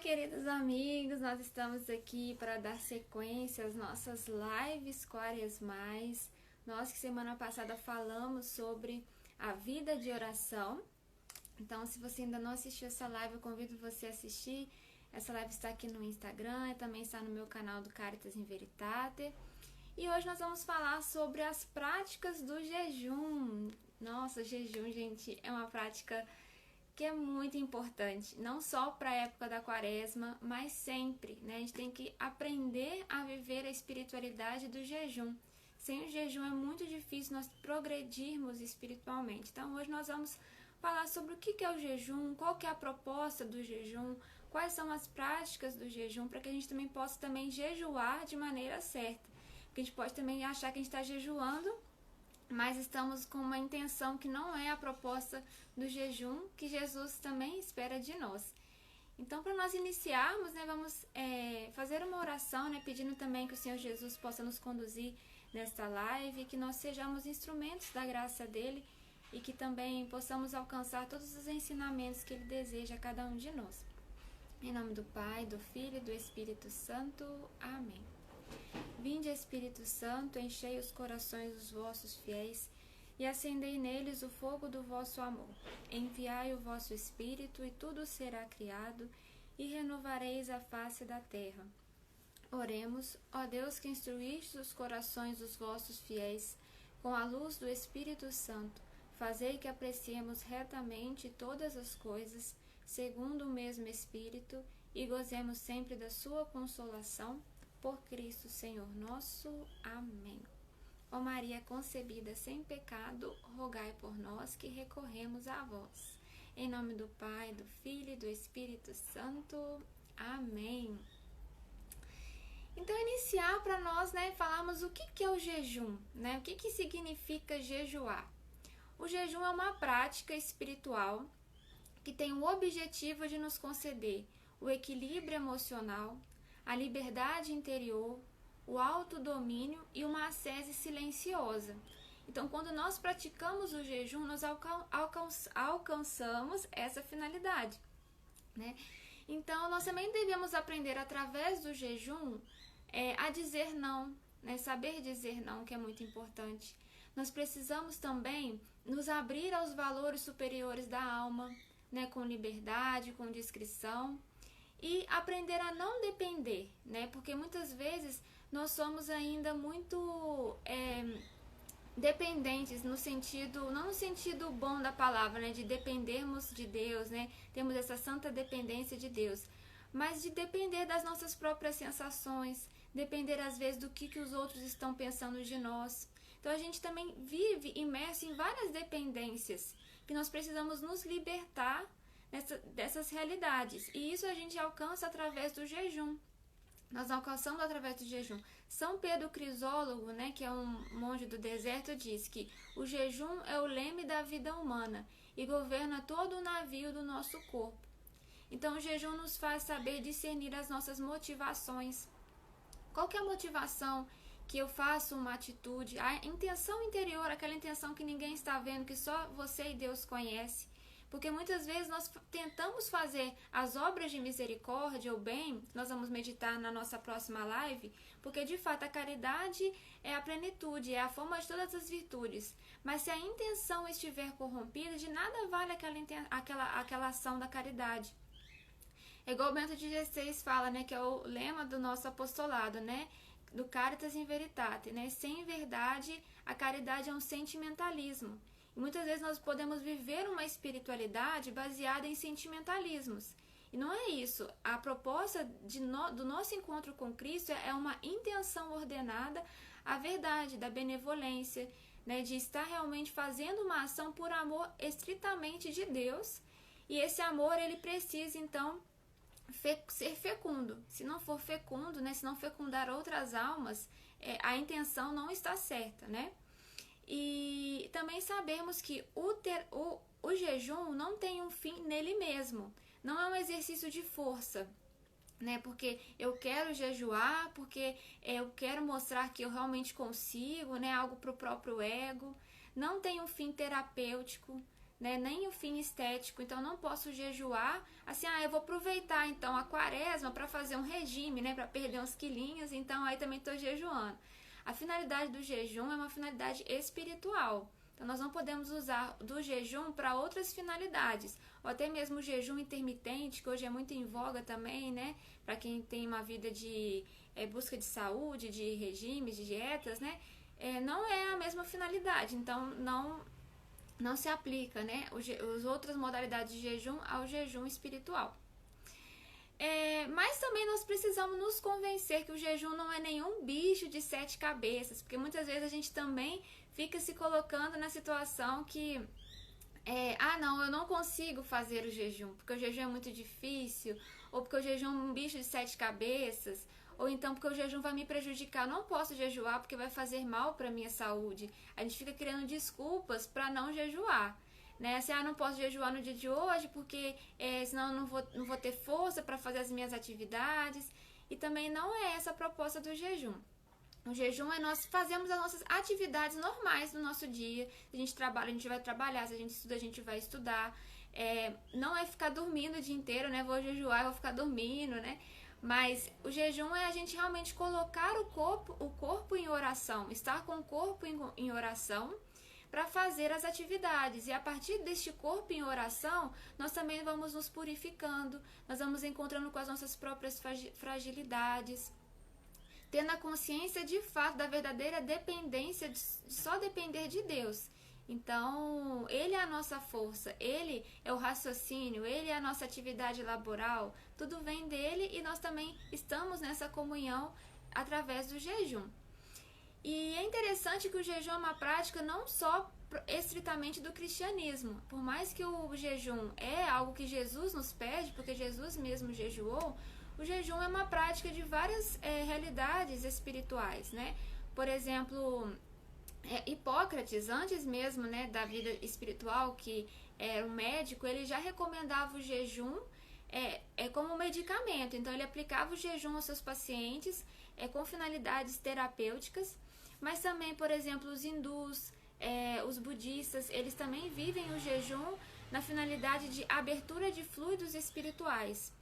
queridos amigos, nós estamos aqui para dar sequência às nossas lives quaresmais. Nós que semana passada falamos sobre a vida de oração. Então, se você ainda não assistiu essa live, eu convido você a assistir. Essa live está aqui no Instagram e também está no meu canal do Caritas in Veritate. E hoje nós vamos falar sobre as práticas do jejum. Nossa, jejum, gente, é uma prática que é muito importante, não só para a época da quaresma, mas sempre, né? A gente tem que aprender a viver a espiritualidade do jejum. Sem o jejum é muito difícil nós progredirmos espiritualmente. Então hoje nós vamos falar sobre o que é o jejum, qual que é a proposta do jejum, quais são as práticas do jejum, para que a gente também possa jejuar de maneira certa. Porque a gente pode também achar que a gente está jejuando, mas estamos com uma intenção que não é a proposta do jejum, que Jesus também espera de nós. Então, para nós iniciarmos, né, vamos fazer uma oração, né, pedindo também que o Senhor Jesus possa nos conduzir nesta live, que nós sejamos instrumentos da graça dele e que também possamos alcançar todos os ensinamentos que ele deseja a cada um de nós. Em nome do Pai, do Filho e do Espírito Santo. Amém. Vinde, Espírito Santo, enchei os corações dos vossos fiéis e acendei neles o fogo do vosso amor. Enviai o vosso Espírito e tudo será criado e renovareis a face da terra. Oremos, ó Deus que instruíste os corações dos vossos fiéis com a luz do Espírito Santo, fazei que apreciemos retamente todas as coisas, segundo o mesmo Espírito, e gozemos sempre da sua consolação. Por Cristo, Senhor nosso. Amém. Ó Maria concebida sem pecado, rogai por nós que recorremos a vós. Em nome do Pai, do Filho e do Espírito Santo. Amém. Então, iniciar para nós, né, falarmos o que é o jejum, né? O que significa jejuar? O jejum é uma prática espiritual que tem o objetivo de nos conceder o equilíbrio emocional, a liberdade interior, o autodomínio e uma ascese silenciosa. Então, quando nós praticamos o jejum, nós alcançamos essa finalidade, né? Então, nós também devemos aprender através do jejum a dizer não, né? Saber dizer não, que é muito importante. Nós precisamos também nos abrir aos valores superiores da alma, né? Com liberdade, com discrição. E aprender a não depender, né? Porque muitas vezes nós somos ainda muito dependentes no sentido, não no sentido bom da palavra, né? De dependermos de Deus, né? Temos essa santa dependência de Deus, mas de depender das nossas próprias sensações, depender às vezes do que os outros estão pensando de nós. Então a gente também vive imerso em várias dependências que nós precisamos nos libertar dessas realidades, e isso a gente alcança através do jejum. Nós alcançamos através do jejum. São Pedro Crisólogo, né, que é um monge do deserto, diz que o jejum é o leme da vida humana e governa todo o navio do nosso corpo. Então o jejum nos faz saber discernir as nossas motivações. Qual que é a motivação que eu faço uma atitude? A intenção interior, aquela intenção que ninguém está vendo, que só você e Deus conhece. Porque muitas vezes nós tentamos fazer as obras de misericórdia ou bem, nós vamos meditar na nossa próxima live, porque de fato a caridade é a plenitude, é a forma de todas as virtudes. Mas se a intenção estiver corrompida, de nada vale aquela ação da caridade. É igual o Bento XVI fala, né, que é o lema do nosso apostolado, né, do Caritas in Veritate, né, sem verdade, a caridade é um sentimentalismo. Muitas vezes nós podemos viver uma espiritualidade baseada em sentimentalismos. E não é isso. A proposta do nosso encontro com Cristo é uma intenção ordenada à verdade, da benevolência, né, de estar realmente fazendo uma ação por amor estritamente de Deus. E esse amor, ele precisa, então, ser fecundo. Se não for fecundo, né, se não fecundar outras almas, a intenção não está certa, né? E também sabemos que o jejum não tem um fim nele mesmo. Não é um exercício de força, né? Porque eu quero jejuar, porque eu quero mostrar que eu realmente consigo, né? Algo para o próprio ego. Não tem um fim terapêutico, né, nem o fim estético. Então não posso jejuar assim, eu vou aproveitar então a quaresma para fazer um regime, né, para perder uns quilinhos, então aí também estou jejuando. A finalidade do jejum é uma finalidade espiritual. Então nós não podemos usar do jejum para outras finalidades, ou até mesmo o jejum intermitente, que hoje é muito em voga também, né, para quem tem uma vida de busca de saúde, de regimes, de dietas, né, não é a mesma finalidade, então não se aplica, né, as outras modalidades de jejum ao jejum espiritual. Mas também nós precisamos nos convencer que o jejum não é nenhum bicho de 7 cabeças, porque muitas vezes a gente também fica se colocando na situação que não, eu não consigo fazer o jejum, porque o jejum é muito difícil, ou porque o jejum é um bicho de 7 cabeças, ou então porque o jejum vai me prejudicar, eu não posso jejuar porque vai fazer mal para a minha saúde. A gente fica criando desculpas para não jejuar, né? Assim, não posso jejuar no dia de hoje porque senão eu não vou ter força para fazer as minhas atividades. E também não é essa a proposta do jejum. O jejum é nós fazemos as nossas atividades normais no nosso dia. Se a gente trabalha, a gente vai trabalhar. Se a gente estuda, a gente vai estudar. Não é ficar dormindo o dia inteiro, né? Vou jejuar e vou ficar dormindo, né? Mas o jejum é a gente realmente colocar o corpo em oração, estar com o corpo em oração para fazer as atividades. E a partir deste corpo em oração, nós também vamos nos purificando, nós vamos encontrando com as nossas próprias fragilidades, tendo a consciência de fato da verdadeira dependência, de só depender de Deus. Então, Ele é a nossa força, Ele é o raciocínio, Ele é a nossa atividade laboral, tudo vem dEle e nós também estamos nessa comunhão através do jejum. E é interessante que o jejum é uma prática não só estritamente do cristianismo. Por mais que o jejum é algo que Jesus nos pede, porque Jesus mesmo jejuou, o jejum é uma prática de várias realidades espirituais, né? Por exemplo, Hipócrates, antes mesmo, né, da vida espiritual, que era um médico, ele já recomendava o jejum como um medicamento. Então ele aplicava o jejum aos seus pacientes com finalidades terapêuticas. Mas também, por exemplo, os hindus, os budistas, eles também vivem o jejum na finalidade de abertura de fluidos espirituais.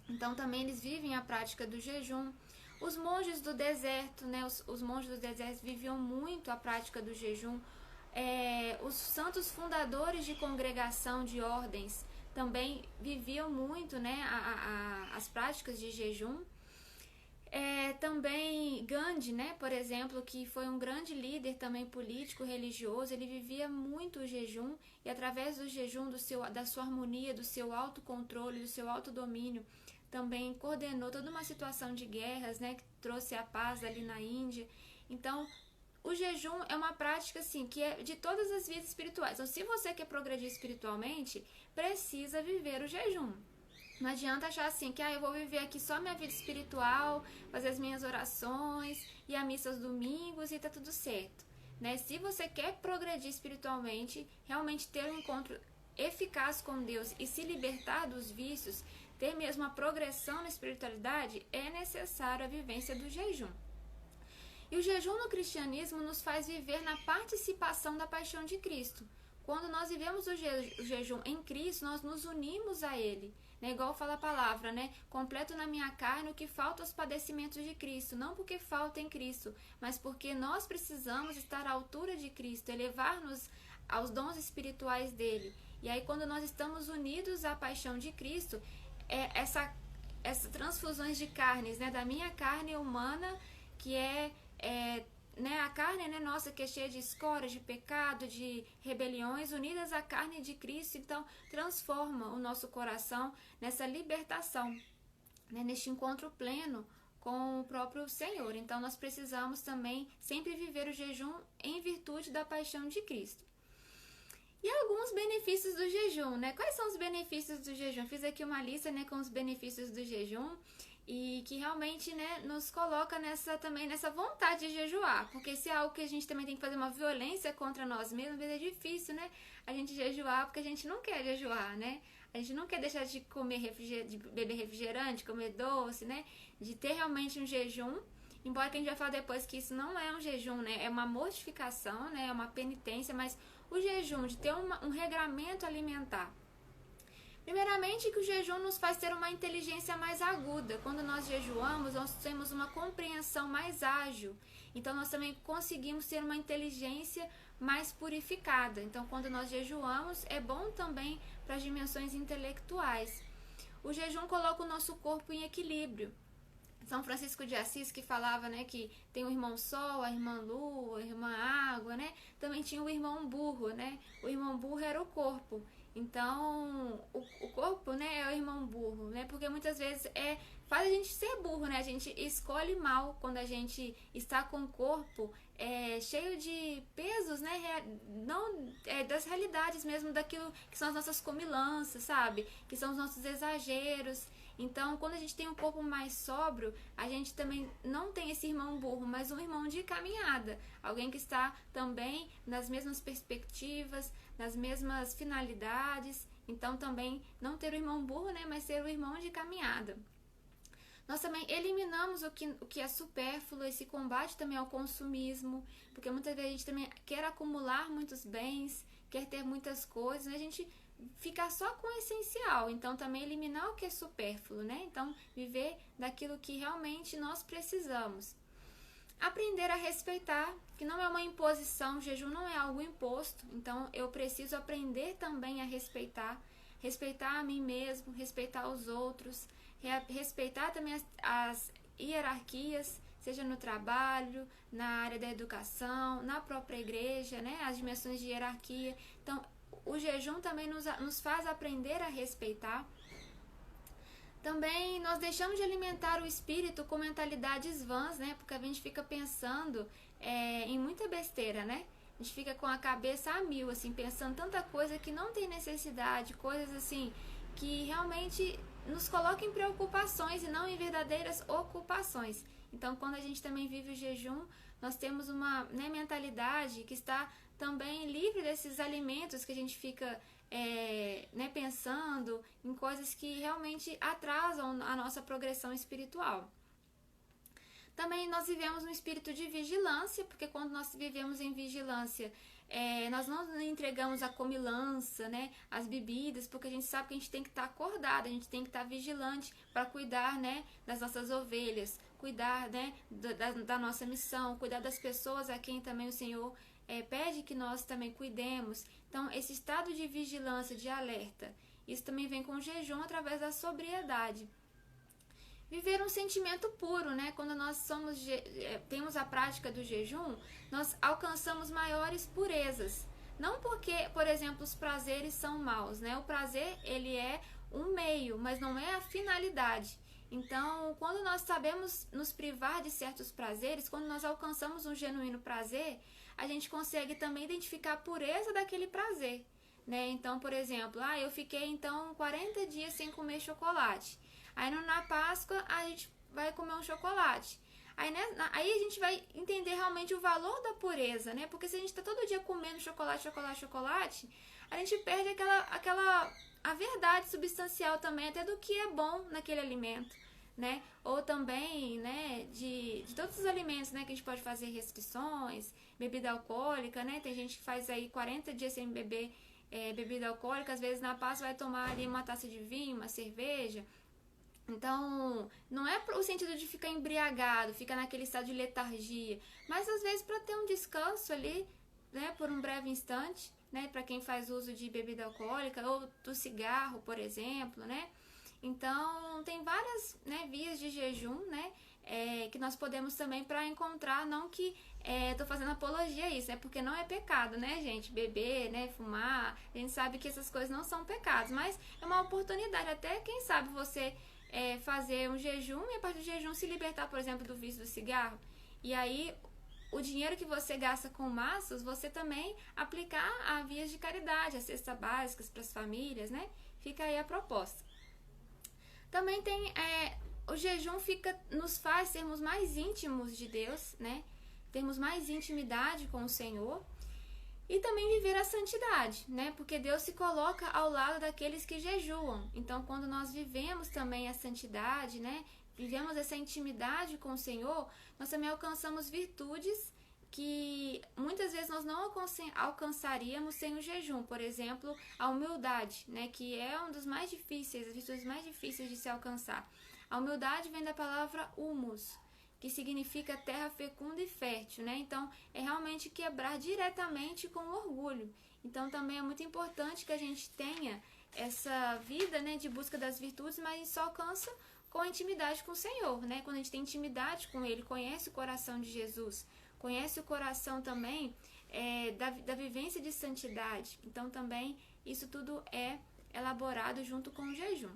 Então também eles vivem a prática do jejum. Os monges do deserto, né, os monges do deserto viviam muito a prática do jejum. Os santos fundadores de congregação, de ordens, também viviam muito, né, as práticas de jejum. Também Gandhi, né, por exemplo, que foi um grande líder também político, religioso, ele vivia muito o jejum e através do jejum, da sua harmonia, do seu autocontrole, do seu autodomínio, também coordenou toda uma situação de guerras, né, que trouxe a paz ali na Índia. Então, o jejum é uma prática assim, que é de todas as vidas espirituais. Então, se você quer progredir espiritualmente, precisa viver o jejum. Não adianta achar assim, que eu vou viver aqui só minha vida espiritual, fazer as minhas orações, ir à missa aos domingos e tá tudo certo, né? Se você quer progredir espiritualmente, realmente ter um encontro eficaz com Deus e se libertar dos vícios, ter mesmo uma progressão na espiritualidade, é necessário a vivência do jejum. E o jejum no cristianismo nos faz viver na participação da paixão de Cristo. Quando nós vivemos o jejum em Cristo, nós nos unimos a Ele. Né? Igual fala a palavra, né? Completo na minha carne o que falta aos padecimentos de Cristo. Não porque falta em Cristo, mas porque nós precisamos estar à altura de Cristo, elevar-nos aos dons espirituais dele. E aí quando nós estamos unidos à paixão de Cristo, essas transfusões de carnes, né? Da minha carne humana, que né, a carne, né, nossa, que é cheia de escórias, de pecado, de rebeliões, unidas à carne de Cristo, então transforma o nosso coração nessa libertação, né, neste encontro pleno com o próprio Senhor. Então nós precisamos também sempre viver o jejum em virtude da paixão de Cristo. E alguns benefícios do jejum, né? Quais são os benefícios do jejum? Fiz aqui uma lista, né, com os benefícios do jejum e que realmente, né, nos coloca também nessa vontade de jejuar, porque se é algo que a gente também tem que fazer uma violência contra nós mesmos, às vezes é difícil, né, a gente jejuar, porque a gente não quer jejuar, né, a gente não quer deixar de comer de beber refrigerante, comer doce, né, de ter realmente um jejum, embora que a gente vai falar depois que isso não é um jejum, né, é uma mortificação, né, é uma penitência, mas o jejum, de ter um regramento alimentar? Primeiramente, que o jejum nos faz ter uma inteligência mais aguda. Quando nós jejuamos, nós temos uma compreensão mais ágil. Então, nós também conseguimos ter uma inteligência mais purificada. Então, quando nós jejuamos, é bom também para as dimensões intelectuais. O jejum coloca o nosso corpo em equilíbrio. São Francisco de Assis, que falava, né, que tem o irmão Sol, a irmã Lua, a irmã Água, né? Também tinha o irmão Burro, né? O irmão Burro era o corpo. Então, o corpo, né, é o irmão burro, né? Porque muitas vezes faz a gente ser burro, né? A gente escolhe mal quando a gente está com o corpo cheio de pesos, né? Não, das realidades mesmo, daquilo que são as nossas comilanças, sabe? Que são os nossos exageros. Então, quando a gente tem um corpo mais sóbrio, a gente também não tem esse irmão burro, mas um irmão de caminhada. Alguém que está também nas mesmas perspectivas, nas mesmas finalidades. Então, também não ter o irmão burro, né, mas ser o irmão de caminhada. Nós também eliminamos o que é supérfluo, esse combate também ao consumismo, porque muitas vezes a gente também quer acumular muitos bens, quer ter muitas coisas, né? A gente ficar só com o essencial, então também eliminar o que é supérfluo, né? Então, viver daquilo que realmente nós precisamos. Aprender a respeitar, que não é uma imposição, o jejum não é algo imposto, então eu preciso aprender também a respeitar a mim mesmo, respeitar os outros, respeitar também as hierarquias, seja no trabalho, na área da educação, na própria igreja, né? As dimensões de hierarquia. Então, o jejum também nos faz aprender a respeitar. Também nós deixamos de alimentar o espírito com mentalidades vãs, né? Porque a gente fica pensando em muita besteira, né? A gente fica com a cabeça a mil, assim, pensando tanta coisa que não tem necessidade, coisas assim que realmente nos colocam em preocupações e não em verdadeiras ocupações. Então, quando a gente também vive o jejum, nós temos uma, né, mentalidade que está também livre desses alimentos que a gente fica né, pensando em coisas que realmente atrasam a nossa progressão espiritual. Também nós vivemos um espírito de vigilância, porque quando nós vivemos em vigilância, nós não entregamos a comilança, né, as bebidas, porque a gente sabe que a gente tem que estar acordado, a gente tem que estar vigilante para cuidar, né, das nossas ovelhas, cuidar, né, da nossa missão, cuidar das pessoas a quem também o Senhor pede que nós também cuidemos. Então, esse estado de vigilância, de alerta, isso também vem com o jejum através da sobriedade. Viver um sentimento puro, né? Quando nós temos a prática do jejum, nós alcançamos maiores purezas. Não porque, por exemplo, os prazeres são maus, né? O prazer, ele é um meio, mas não é a finalidade. Então, quando nós sabemos nos privar de certos prazeres, quando nós alcançamos um genuíno prazer, a gente consegue também identificar a pureza daquele prazer, né? Então, por exemplo, eu fiquei então 40 dias sem comer chocolate. Aí na Páscoa a gente vai comer um chocolate. Aí a gente vai entender realmente o valor da pureza, né? Porque se a gente está todo dia comendo chocolate, a gente perde a verdade substancial também, até do que é bom naquele alimento, né? Ou também, né, de todos os alimentos, né, que a gente pode fazer restrições, bebida alcoólica, né? Tem gente que faz aí 40 dias sem beber bebida alcoólica, às vezes na Páscoa vai tomar ali uma taça de vinho, uma cerveja. Então, não é o sentido de ficar embriagado, ficar naquele estado de letargia, mas às vezes para ter um descanso ali, né, por um breve instante, né, para quem faz uso de bebida alcoólica ou do cigarro, por exemplo, né. Então, tem várias, né, vias de jejum, né, que nós podemos também para encontrar, não que tô fazendo apologia a isso, porque não é pecado, né, gente, beber, né, fumar, a gente sabe que essas coisas não são pecados, mas é uma oportunidade, até quem sabe você fazer um jejum e a partir do jejum se libertar, por exemplo, do vício do cigarro. E aí, o dinheiro que você gasta com maços, você também aplicar a vias de caridade, as cestas básicas para as famílias, né? Fica aí a proposta. Também tem, o jejum nos faz sermos mais íntimos de Deus, né? Termos mais intimidade com o Senhor. E também viver a santidade, né? Porque Deus se coloca ao lado daqueles que jejuam. Então, quando nós vivemos também a santidade, né? Vivemos essa intimidade com o Senhor, nós também alcançamos virtudes que muitas vezes nós não alcançaríamos sem o jejum. Por exemplo, a humildade, né, que é um dos mais difíceis, as virtudes mais difíceis de se alcançar. A humildade vem da palavra humus, que significa terra fecunda e fértil, né? Então, é realmente quebrar diretamente com o orgulho. Então, também é muito importante que a gente tenha essa vida, né, de busca das virtudes, mas só alcança com a intimidade com o Senhor, né? Quando a gente tem intimidade com Ele, conhece o coração de Jesus, conhece o coração também da vivência de santidade. Então, também, isso tudo é elaborado junto com o jejum.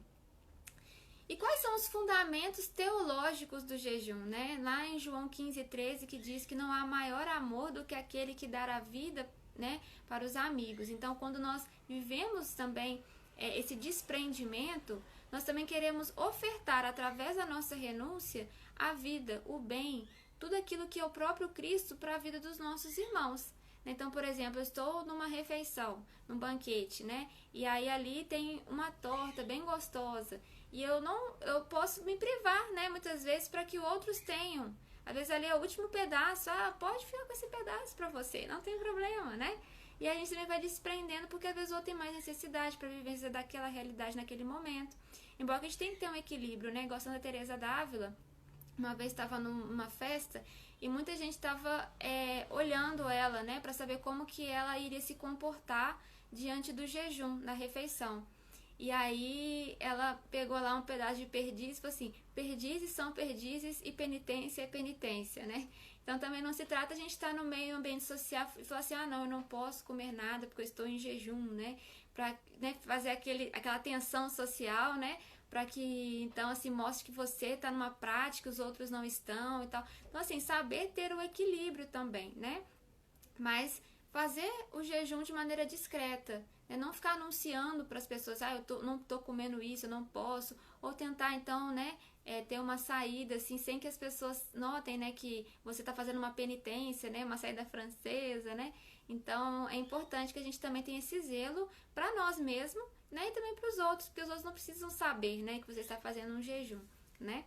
E quais são os fundamentos teológicos do jejum, né? Lá em João 15:13, que diz que não há maior amor do que aquele que dá a vida, né, para os amigos. Então, quando nós vivemos também esse desprendimento, nós também queremos ofertar, através da nossa renúncia, a vida, o bem, tudo aquilo que é o próprio Cristo para a vida dos nossos irmãos. Então, por exemplo, eu estou numa refeição, num banquete, né? E aí ali tem uma torta bem gostosa. E eu posso me privar, né? Muitas vezes para que outros tenham. Às vezes ali é o último pedaço, pode ficar com esse pedaço para você, não tem problema, né? E a gente também vai desprendendo, porque às vezes o outro tem mais necessidade para viver daquela realidade naquele momento. Embora que a gente tenha que ter um equilíbrio, né? Igual Santa Teresa d'Ávila, uma vez estava numa festa e muita gente estava olhando ela, né, para saber como que ela iria se comportar diante do jejum, da refeição. E aí ela pegou lá um pedaço de perdiz e falou assim: perdizes são perdizes e penitência é penitência, né? Então também não se trata de a gente estar no meio ambiente social e falar assim: não, eu não posso comer nada porque eu estou em jejum, né? Para, né, fazer aquela tensão social, né? Para que então assim mostre que você está numa prática, os outros não estão e tal. Então assim, saber ter o equilíbrio também, né? Mas fazer o jejum de maneira discreta, né? Não ficar anunciando para as pessoas: não tô comendo isso, eu não posso, ou tentar então, né, ter uma saída assim sem que as pessoas notem, né, que você está fazendo uma penitência, né, uma saída francesa, né? Então é importante que a gente também tenha esse zelo para nós mesmos, né, e também para os outros, porque os outros não precisam saber, né, que você está fazendo um jejum, né?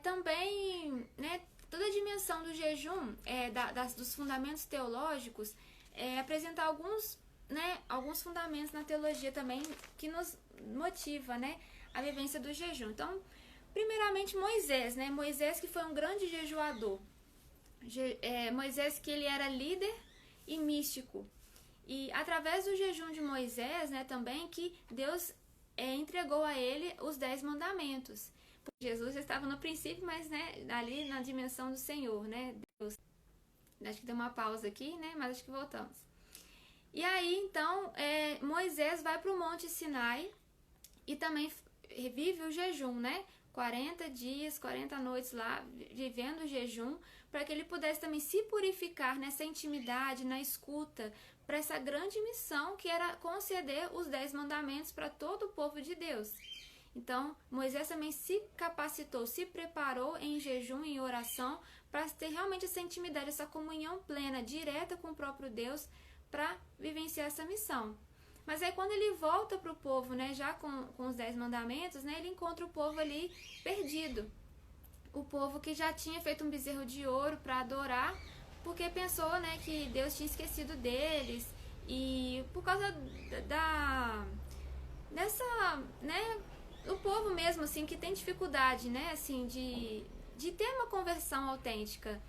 Também, né, toda a dimensão do jejum, dos fundamentos teológicos, apresentar alguns fundamentos na teologia também que nos motiva, né, a vivência do jejum. Então, primeiramente Moisés, né, Moisés que foi um grande jejuador, Moisés que ele era líder e místico, e através do jejum de Moisés, né, também que Deus entregou a ele os 10 mandamentos. Jesus estava no princípio, mas, né, ali na dimensão do Senhor, né, Deus. Acho que deu uma pausa aqui, né, mas acho que voltamos. E aí, então, Moisés vai para o Monte Sinai e também vive o jejum, né, 40 dias, 40 noites lá, vivendo o jejum, para que ele pudesse também se purificar nessa intimidade, na escuta, para essa grande missão que era conceder os 10 mandamentos para todo o povo de Deus. Então, Moisés também se capacitou, se preparou em jejum e em oração para ter realmente essa intimidade, essa comunhão plena, direta com o próprio Deus, para vivenciar essa missão. Mas aí quando ele volta para o povo, né, já com os 10 mandamentos, né, ele encontra o povo ali perdido. O povo que já tinha feito um bezerro de ouro para adorar, porque pensou, né, que Deus tinha esquecido deles. E por causa dessa, né, o povo mesmo, assim, que tem dificuldade, né, assim, de ter uma conversão autêntica.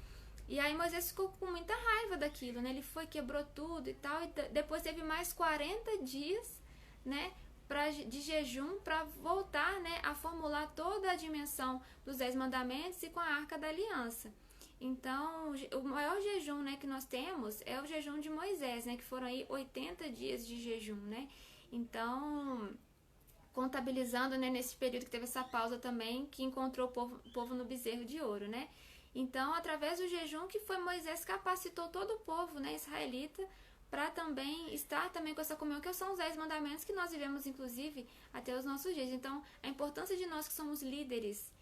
E aí Moisés ficou com muita raiva daquilo, né, ele quebrou tudo e tal, e depois teve mais 40 dias, né, de jejum para voltar, né, a formular toda a dimensão dos 10 mandamentos e com a Arca da Aliança. Então, o maior jejum, né, que nós temos é o jejum de Moisés, né, que foram aí 80 dias de jejum, né. Então, contabilizando, né, nesse período que teve essa pausa também, que encontrou o povo no bezerro de ouro, né. Então, através do jejum que foi Moisés capacitou todo o povo, né, israelita, para também estar também com essa comunhão, que são os 10 mandamentos que nós vivemos, inclusive, até os nossos dias. Então, a importância de nós que somos líderes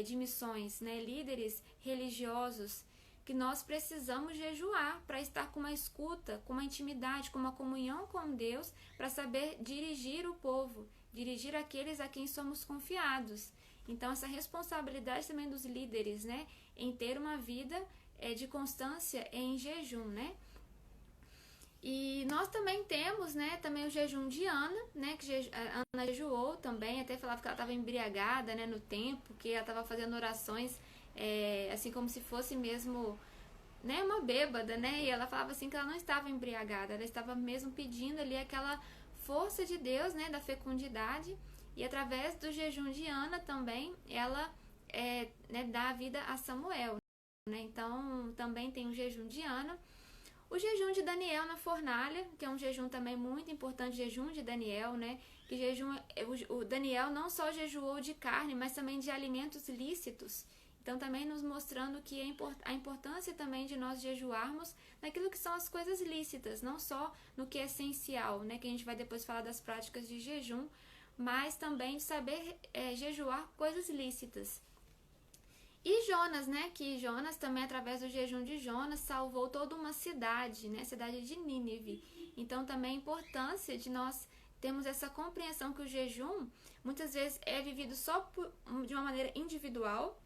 de missões, né, líderes religiosos, que nós precisamos jejuar para estar com uma escuta, com uma intimidade, com uma comunhão com Deus, para saber dirigir o povo, dirigir aqueles a quem somos confiados. Então, essa responsabilidade também dos líderes, né, em ter uma vida de constância em jejum, né? E nós também temos, né, também o jejum de Ana, né, que a Ana jejuou também, até falava que ela estava embriagada, né, no tempo, que ela estava fazendo orações, assim como se fosse mesmo, né, uma bêbada, né, e ela falava assim que ela não estava embriagada, ela estava mesmo pedindo ali aquela força de Deus, né, da fecundidade, e através do jejum de Ana também, ela né, dá vida a Samuel, né, então também tem o jejum de Ana. O jejum de Daniel na fornalha, que é um jejum também muito importante, jejum de Daniel, né? Que jejum, o Daniel não só jejuou de carne, mas também de alimentos lícitos. Então também nos mostrando que a importância também de nós jejuarmos naquilo que são as coisas lícitas, não só no que é essencial, né? Que a gente vai depois falar das práticas de jejum, mas também de saber jejuar coisas lícitas. E Jonas, né, que Jonas também, através do jejum de Jonas, salvou toda uma cidade, né, a cidade de Nínive. Então também a importância de nós termos essa compreensão que o jejum, muitas vezes, é vivido só de uma maneira individual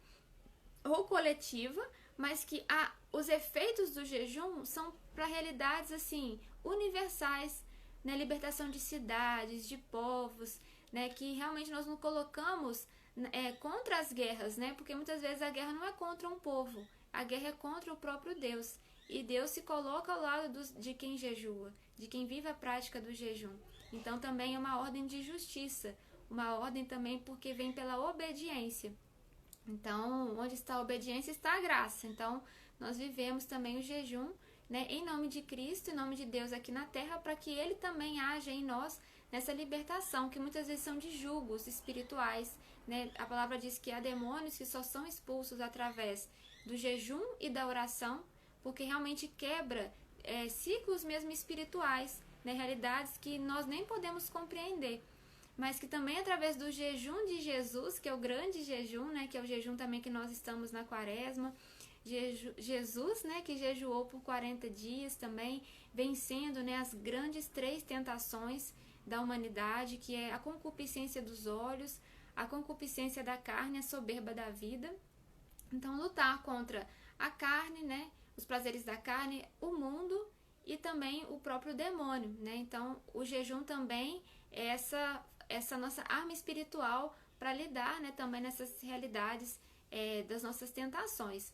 ou coletiva, mas que os efeitos do jejum são para realidades, assim, universais, né, libertação de cidades, de povos, né, que realmente nós não colocamos contra as guerras, né? Porque muitas vezes a guerra não é contra um povo, a guerra é contra o próprio Deus. E Deus se coloca ao lado de quem jejua, de quem vive a prática do jejum. Então também é uma ordem de justiça, uma ordem também porque vem pela obediência. Então, onde está a obediência está a graça. Então, nós vivemos também o jejum, né, em nome de Cristo, em nome de Deus aqui na terra, para que Ele também haja em nós nessa libertação, que muitas vezes são de julgos espirituais, né? A palavra diz que há demônios que só são expulsos através do jejum e da oração, porque realmente quebra ciclos mesmo espirituais, né? Realidades que nós nem podemos compreender, mas que também através do jejum de Jesus, que é o grande jejum, né? Que é o jejum também que nós estamos na quaresma, Jesus, né, que jejuou por 40 dias também, vencendo, né, as grandes 3 tentações da humanidade, que é a concupiscência dos olhos, a concupiscência da carne, a soberba da vida. Então, lutar contra a carne, né, os prazeres da carne, o mundo e também o próprio demônio, né? Então, o jejum também é essa nossa arma espiritual para lidar, né, também nessas realidades das nossas tentações.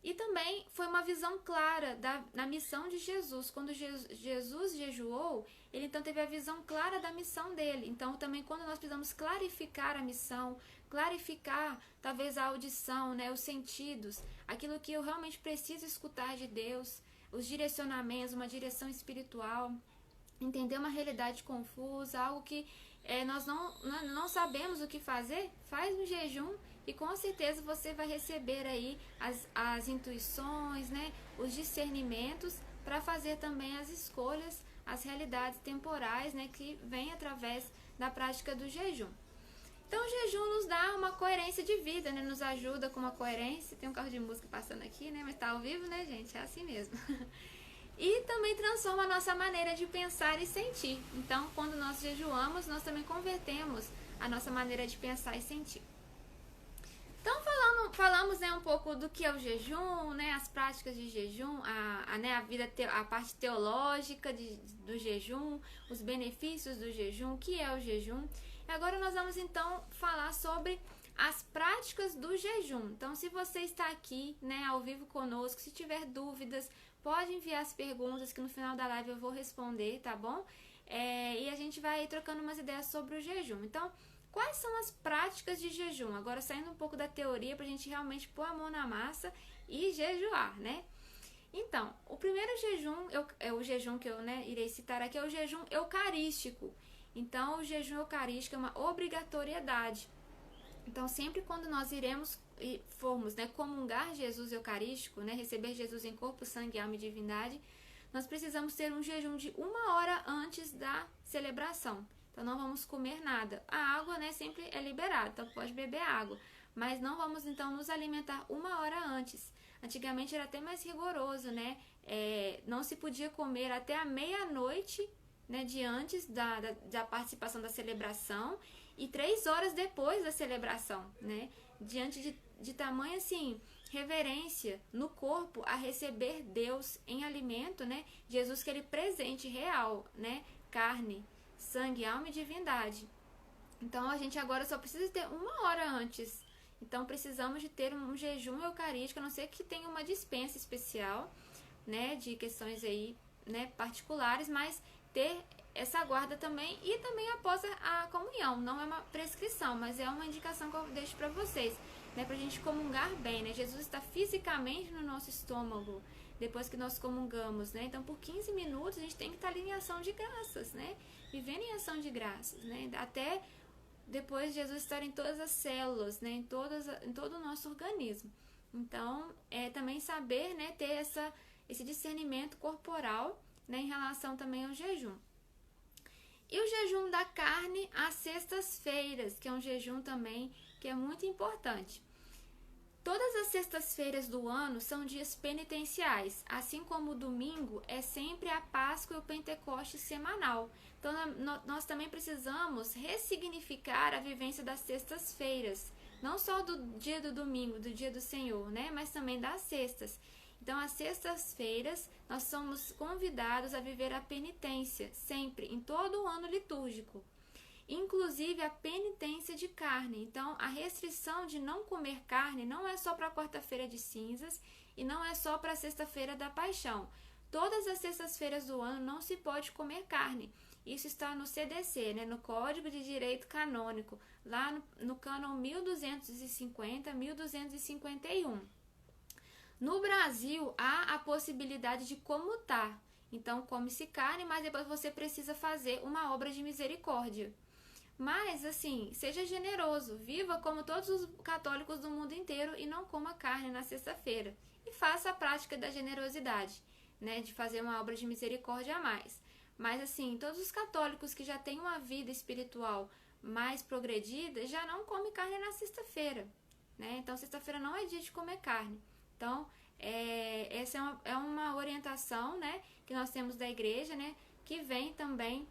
E também foi uma visão clara na missão de Jesus. Quando Jesus jejuou, ele então teve a visão clara da missão dele. Então também quando nós precisamos clarificar a missão, clarificar talvez a audição, né, os sentidos, aquilo que eu realmente preciso escutar de Deus, os direcionamentos, uma direção espiritual, entender uma realidade confusa, algo que nós não sabemos o que fazer, faz um jejum e com certeza você vai receber aí as intuições, né, os discernimentos para fazer também as escolhas, as realidades temporais, né, que vêm através da prática do jejum. Então o jejum nos dá uma coerência de vida, né, nos ajuda com uma coerência. Tem um carro de música passando aqui, né, mas tá ao vivo, né, gente? É assim mesmo. E também transforma a nossa maneira de pensar e sentir. Então, quando nós jejuamos, nós também convertemos a nossa maneira de pensar e sentir. Então, falamos né, um pouco do que é o jejum, né, as práticas de jejum, a parte teológica do jejum, os benefícios do jejum, o que é o jejum. E agora nós vamos, então, falar sobre as práticas do jejum. Então, se você está aqui, né, ao vivo conosco, se tiver dúvidas, pode enviar as perguntas que no final da live eu vou responder, tá bom? E a gente vai trocando umas ideias sobre o jejum. Então, quais são as práticas de jejum? Agora, saindo um pouco da teoria para a gente realmente pôr a mão na massa e jejuar, né? Então, o primeiro jejum, o jejum que eu irei citar aqui, é o jejum eucarístico. Então, o jejum eucarístico é uma obrigatoriedade. Então, sempre quando nós formos comungar Jesus eucarístico, né, receber Jesus em corpo, sangue, alma e divindade, nós precisamos ter um jejum de 1 hora antes da celebração. Então, não vamos comer nada. A água, né, sempre é liberada, então pode beber água. Mas não vamos, então, nos alimentar 1 hora antes. Antigamente era até mais rigoroso, né? Não se podia comer até a meia-noite, né, de antes da participação da celebração. e 3 horas depois da celebração, né? Diante de tamanha, assim, reverência no corpo a receber Deus em alimento, né? Jesus, que ele presente real, né? Carne, sangue, alma e divindade. Então a gente agora só precisa ter 1 hora antes. Então precisamos de ter um jejum eucarístico, a não ser que tenha uma dispensa especial, né? De questões aí, né? Particulares, mas ter essa guarda também, e também após a comunhão. Não é uma prescrição, mas é uma indicação que eu deixo para vocês, né, pra gente comungar bem, né? Jesus está fisicamente no nosso estômago depois que nós comungamos, né? Então, por 15 minutos a gente tem que estar ali em ação de graças, né? Vivendo em ação de graças, né? Até depois de Jesus estar em todas as células, né? Em todo o nosso organismo. Então, também saber, né, ter esse discernimento corporal, né, em relação também ao jejum. E o jejum da carne às sextas-feiras, que é um jejum também que é muito importante. Todas as sextas-feiras do ano são dias penitenciais, assim como o domingo é sempre a Páscoa e o Pentecoste semanal. Então nós também precisamos ressignificar a vivência das sextas-feiras, não só do dia do domingo, do dia do Senhor, né, mas também das sextas. Então, às sextas-feiras, nós somos convidados a viver a penitência, sempre, em todo o ano litúrgico. Inclusive a penitência de carne. Então, a restrição de não comer carne não é só para a quarta-feira de cinzas e não é só para a sexta-feira da paixão. Todas as sextas-feiras do ano não se pode comer carne. Isso está no CDC, né, no Código de Direito Canônico, lá no cânon 1250, 1251. No Brasil, há a possibilidade de comutar. Então, come-se carne, mas depois você precisa fazer uma obra de misericórdia. Mas, assim, seja generoso, viva como todos os católicos do mundo inteiro e não coma carne na sexta-feira. E faça a prática da generosidade, né, de fazer uma obra de misericórdia a mais. Mas, assim, todos os católicos que já têm uma vida espiritual mais progredida já não comem carne na sexta-feira, né? Então, sexta-feira não é dia de comer carne. Então, essa é uma orientação, né, que nós temos da igreja, né, que vem também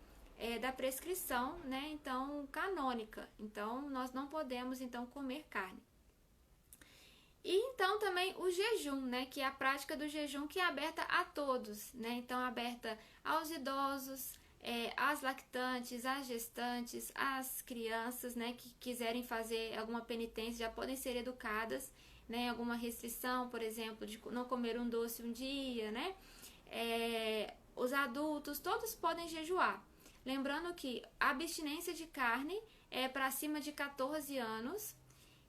da prescrição, né, então, canônica. Então, nós não podemos, então, comer carne. E, então, também o jejum, né, que é a prática do jejum que é aberta a todos, né, então, aberta aos idosos, às lactantes, às gestantes, às crianças, né, que quiserem fazer alguma penitência, já podem ser educadas, né, alguma restrição, por exemplo, de não comer um doce um dia, né? Os adultos, todos podem jejuar. Lembrando que a abstinência de carne é para acima de 14 anos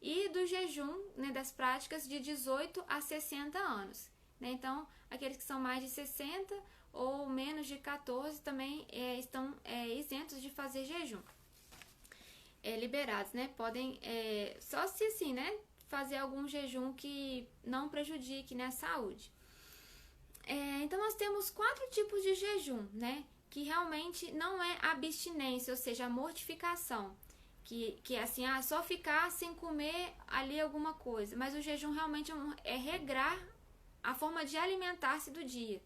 e do jejum, né, das práticas de 18 a 60 anos. Né? Então, aqueles que são mais de 60 ou menos de 14 também estão isentos de fazer jejum. Liberados, né? Podem, só se assim, né? Fazer algum jejum que não prejudique, né, a saúde. Então, nós temos 4 tipos de jejum, né, que realmente não é abstinência, ou seja, a mortificação, que é assim, só ficar sem comer ali alguma coisa, mas o jejum realmente é regrar a forma de alimentar-se do dia.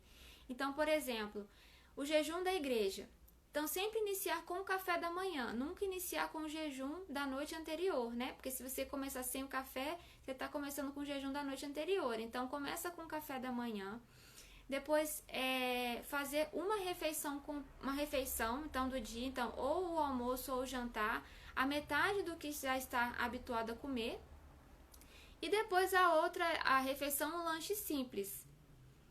Então, por exemplo, o jejum da igreja. Então, sempre iniciar com o café da manhã, nunca iniciar com o jejum da noite anterior, né? Porque se você começar sem o café, você está começando com o jejum da noite anterior. Então, começa com o café da manhã. Depois, fazer uma refeição, então, do dia. Então, ou o almoço ou o jantar, a metade do que já está habituado a comer. E depois a refeição, um lanche simples.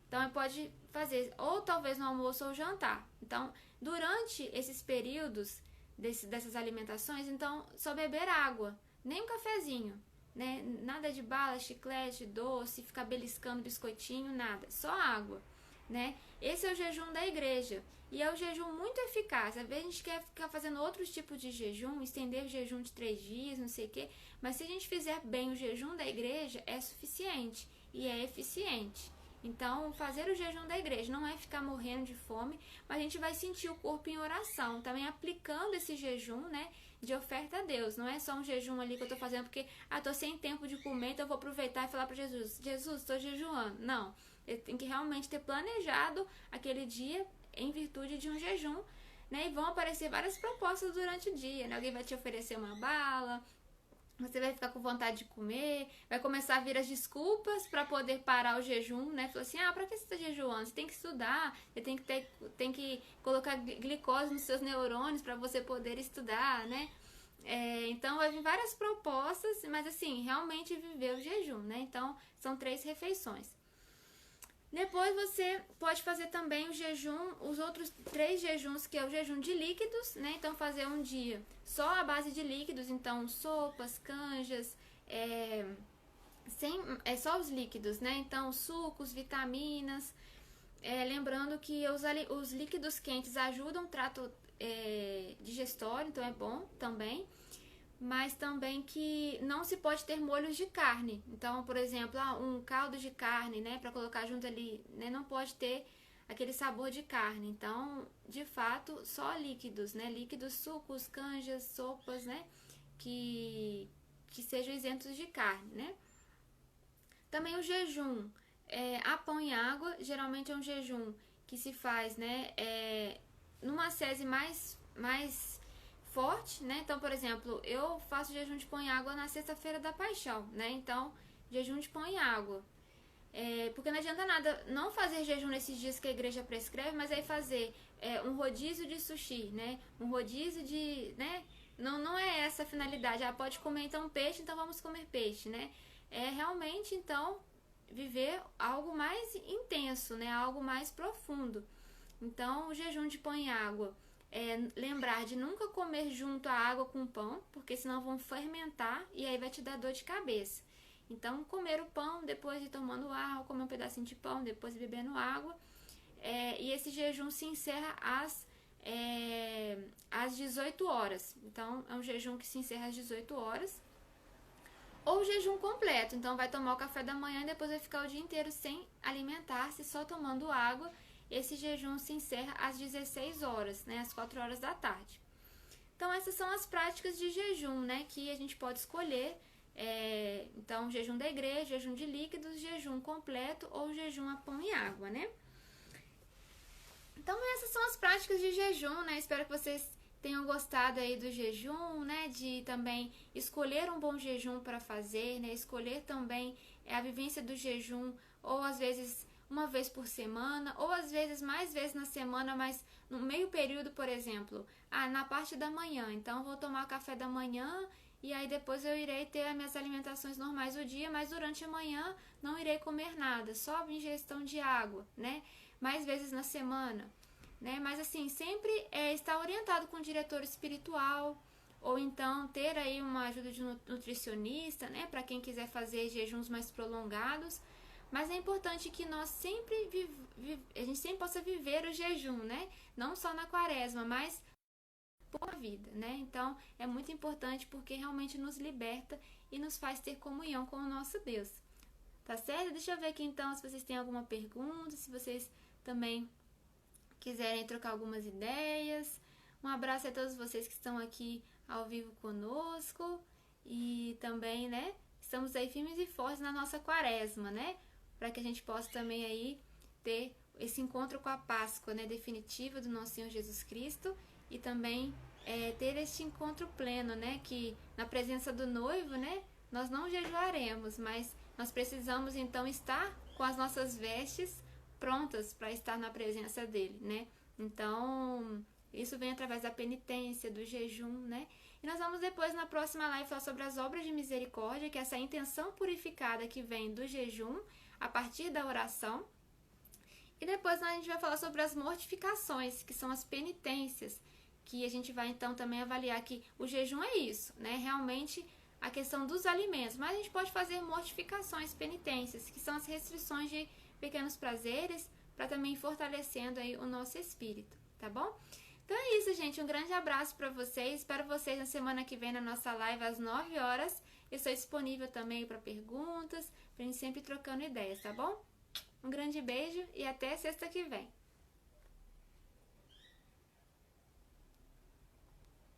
Então, pode fazer ou talvez no almoço ou jantar. Então, durante esses períodos dessas alimentações, então, só beber água, nem um cafezinho, né? Nada de bala, chiclete, doce, ficar beliscando biscoitinho, nada, só água, né? Esse é o jejum da igreja e é um jejum muito eficaz. Às vezes a gente quer ficar fazendo outros tipos de jejum, estender o jejum de 3 dias, não sei o quê, mas se a gente fizer bem o jejum da igreja, é suficiente e é eficiente. Então, fazer o jejum da igreja não é ficar morrendo de fome, mas a gente vai sentir o corpo em oração, também aplicando esse jejum, né, de oferta a Deus. Não é só um jejum ali que eu tô fazendo porque, tô sem tempo de comer, então eu vou aproveitar e falar para Jesus, Jesus, estou jejuando. Não, eu tenho que realmente ter planejado aquele dia em virtude de um jejum, né? E vão aparecer várias propostas durante o dia, né? Alguém vai te oferecer uma bala, você vai ficar com vontade de comer, vai começar a vir as desculpas para poder parar o jejum, né? Falou assim, pra que você está jejuando? Você tem que estudar, você tem que colocar glicose nos seus neurônios para você poder estudar, né? Então vai vir várias propostas, mas assim, realmente viver o jejum, né? Então são 3 refeições. Depois você pode fazer também o jejum, os outros 3 jejuns, que é o jejum de líquidos, né? Então fazer um dia só à base de líquidos, então sopas, canjas, só os líquidos, né? Então sucos, vitaminas, lembrando que os líquidos quentes ajudam o trato digestório, então é bom também. Mas também que não se pode ter molhos de carne. Então, por exemplo, um caldo de carne, né, para colocar junto ali, né, não pode ter aquele sabor de carne. Então, de fato, só líquidos, né, líquidos, sucos, canjas, sopas, né, que sejam isentos de carne, né. Também o jejum a pão e água, geralmente é um jejum que se faz, né, numa sese mais forte, né? Então, por exemplo, eu faço jejum de pão e água na sexta-feira da paixão, né? Então, jejum de pão e água. Porque não adianta nada não fazer jejum nesses dias que a igreja prescreve, mas aí fazer um rodízio de sushi, né? Um rodízio de, né? Não é essa a finalidade. Pode comer então peixe, então vamos comer peixe, né? É realmente, então, viver algo mais intenso, né? Algo mais profundo. Então, o jejum de pão e água lembrar de nunca comer junto a água com pão, porque senão vão fermentar e aí vai te dar dor de cabeça. Então, comer o pão depois de tomando água, comer um pedacinho de pão depois de bebendo água. E esse jejum se encerra às 18 horas. Então, é um jejum que se encerra às 18 horas. Ou jejum completo. Então, vai tomar o café da manhã e depois vai ficar o dia inteiro sem alimentar-se, só tomando água. Esse jejum se encerra às 16 horas, né, às 4 horas da tarde. Então, essas são as práticas de jejum, né, que a gente pode escolher. Então, jejum da igreja, jejum de líquidos, jejum completo ou jejum a pão e água, né? Então, essas são as práticas de jejum, né? Espero que vocês tenham gostado aí do jejum, né? De também escolher um bom jejum para fazer, né? Escolher também a vivência do jejum, ou às vezes uma vez por semana, ou às vezes mais vezes na semana, mas no meio período, por exemplo, na parte da manhã, então vou tomar café da manhã e aí depois eu irei ter as minhas alimentações normais do dia, mas durante a manhã não irei comer nada, só ingestão de água, né? Mais vezes na semana, né? Mas assim, sempre estar orientado com o diretor espiritual, ou então ter aí uma ajuda de nutricionista, né? Para quem quiser fazer jejuns mais prolongados. Mas é importante que nós sempre a gente sempre possa viver o jejum, né? Não só na quaresma, mas por vida, né? Então é muito importante porque realmente nos liberta e nos faz ter comunhão com o nosso Deus. Tá certo? Deixa eu ver aqui então se vocês têm alguma pergunta, se vocês também quiserem trocar algumas ideias. Um abraço a todos vocês que estão aqui ao vivo conosco e também, né? Estamos aí firmes e fortes na nossa quaresma, né? Para que a gente possa também aí ter esse encontro com a Páscoa, né, definitiva do nosso Senhor Jesus Cristo e também ter este encontro pleno, né, que na presença do noivo, né, nós não jejuaremos, mas nós precisamos então estar com as nossas vestes prontas para estar na presença dele, né? Então, isso vem através da penitência, do jejum, né? E nós vamos depois na próxima live falar sobre as obras de misericórdia, que é essa intenção purificada que vem do jejum, a partir da oração. E depois a gente vai falar sobre as mortificações, que são as penitências, que a gente vai então também avaliar que o jejum é isso, né? Realmente a questão dos alimentos, mas a gente pode fazer mortificações, penitências, que são as restrições de pequenos prazeres, para também ir fortalecendo aí o nosso espírito, tá bom? Então é isso, gente, um grande abraço para vocês, espero vocês na semana que vem na nossa live às 9 horas, eu estou disponível também para perguntas, pra gente sempre trocando ideias, tá bom? Um grande beijo e até sexta que vem.